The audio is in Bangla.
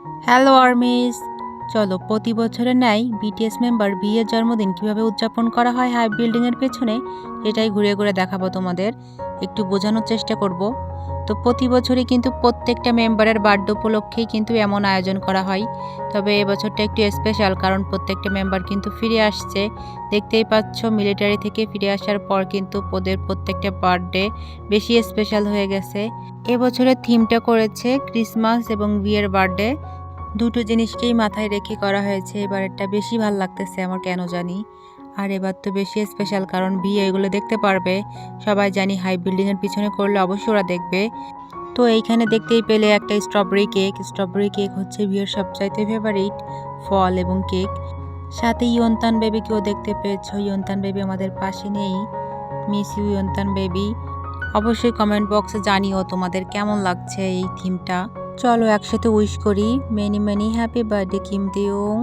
হ্যালো আর্মিস, চলো প্রতি বছরের ন্যায় বিটিএস মেম্বার বিয়ের জন্মদিন কিভাবে উদযাপন করা হয় হাই বিল্ডিংয়ের পেছনে সেটাই ঘুরে ঘুরে দেখাবো তোমাদের, একটু বোঝানোর চেষ্টা করব। তো প্রতি বছরই কিন্তু প্রত্যেকটা মেম্বারের বার্থডে উপলক্ষেই কিন্তু এমন আয়োজন করা হয়। তবে এবছরটা একটু স্পেশাল, কারণ প্রত্যেকটা মেম্বার কিন্তু ফিরে আসছে। দেখতেই পাচ্ছ, মিলিটারি থেকে ফিরে আসার পর কিন্তু ওদের প্রত্যেকটা বার্থডে বেশি স্পেশাল হয়ে গেছে। এবছরের থিমটা করেছে ক্রিসমাস এবং বিয়ের বার্থডে, দুটো জিনিসকেই মাথায় রেখে করা হয়েছে। এবারেরটা বেশি ভাল লাগতেছে আমার, কেন জানি। আর এবার তো বেশি স্পেশাল, কারণ বিয়ে এগুলো দেখতে পারবে সবাই। জানি হাই বিল্ডিংয়ের পিছনে করলে অবশ্যই ওরা দেখবে। তো এইখানে দেখতেই পেলে একটা স্ট্রবেরি কেক। স্ট্রবেরি কেক হচ্ছে বিয়ের সবচাইতে ফেভারিট ফল এবং কেক। সাথে ইয়ন্তান বেবিকেও দেখতে পেয়েছো। ইয়ন্তান বেবি আমাদের পাশে নেই, মিস ইউ ইয়ন্তান বেবি। অবশ্যই কমেন্ট বক্সে জানিও তোমাদের কেমন লাগছে এই থিমটা। চলো একসাথে উইশ করি, many many happy birthday Kim দিয়ং।